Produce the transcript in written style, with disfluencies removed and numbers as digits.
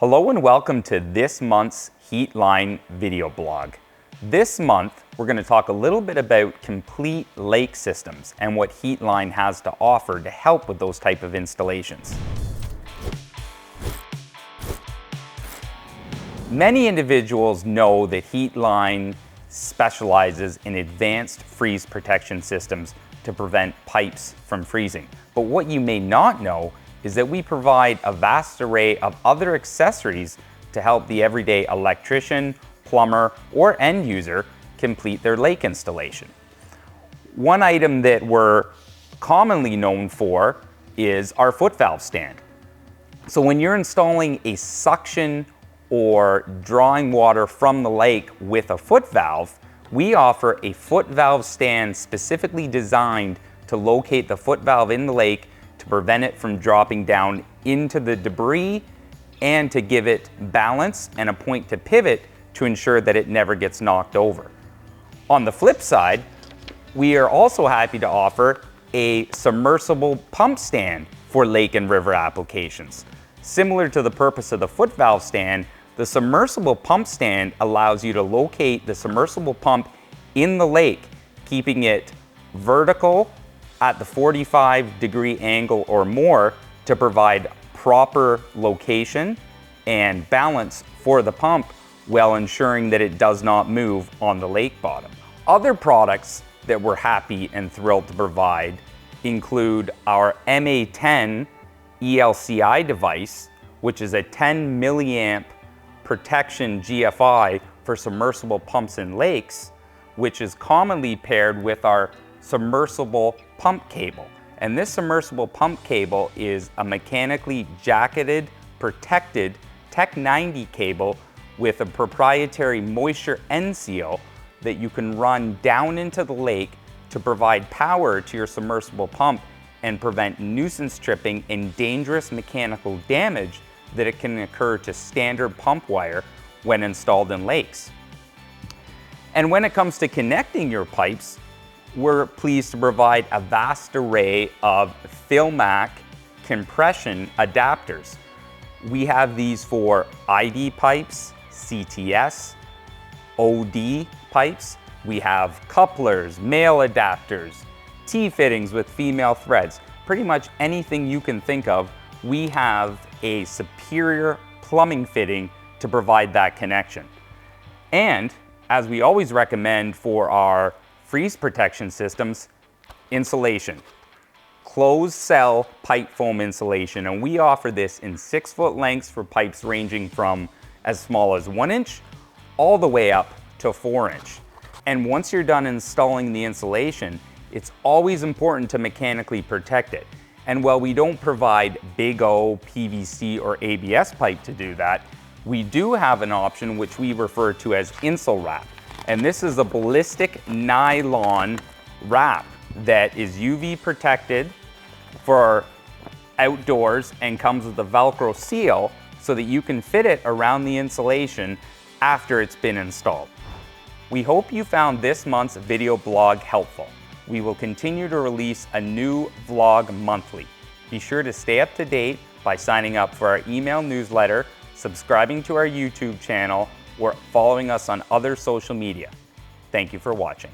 Hello and welcome to this month's Heatline video blog. This month, we're going to talk a little bit about complete lake systems and what Heatline has to offer to help with those type of installations. Many individuals know that Heatline specializes in advanced freeze protection systems to prevent pipes from freezing. But what you may not know is that we provide a vast array of other accessories to help the everyday electrician, plumber, or end user complete their lake installation. One item that we're commonly known for is our foot valve stand. So when you're installing a suction or drawing water from the lake with a foot valve, we offer a foot valve stand specifically designed to locate the foot valve in the lake to prevent it from dropping down into the debris and to give it balance and a point to pivot to ensure that it never gets knocked over. On the flip side, we are also happy to offer a submersible pump stand for lake and river applications. Similar to the purpose of the foot valve stand, the submersible pump stand allows you to locate the submersible pump in the lake, keeping it vertical at the 45-degree angle or more to provide proper location and balance for the pump while ensuring that it does not move on the lake bottom. Other products that we're happy and thrilled to provide include our MA10 ELCI device, which is a 10 milliamp protection GFI for submersible pumps in lakes, which is commonly paired with our submersible pump cable. And this submersible pump cable is a mechanically jacketed, protected Tech 90 cable with a proprietary moisture end seal that you can run down into the lake to provide power to your submersible pump and prevent nuisance tripping and dangerous mechanical damage that it can occur to standard pump wire when installed in lakes. And when it comes to connecting your pipes, we're pleased to provide a vast array of Philmac compression adapters. We have these for ID pipes, CTS, OD pipes. We have couplers, male adapters, T-fittings with female threads. Pretty much anything you can think of, we have a superior plumbing fitting to provide that connection. And as we always recommend for our freeze protection systems, insulation. Closed cell pipe foam insulation, and we offer this in 6-foot lengths for pipes ranging from as small as 1 inch all the way up to 4 inch. And once you're done installing the insulation, it's always important to mechanically protect it. And while we don't provide big O, PVC, or ABS pipe to do that, we do have an option which we refer to as Insul-Wrap. And this is a ballistic nylon wrap that is UV protected for outdoors and comes with a Velcro seal so that you can fit it around the insulation after it's been installed. We hope you found this month's video blog helpful. We will continue to release a new vlog monthly. Be sure to stay up to date by signing up for our email newsletter, subscribing to our YouTube channel, or following us on other social media. Thank you for watching.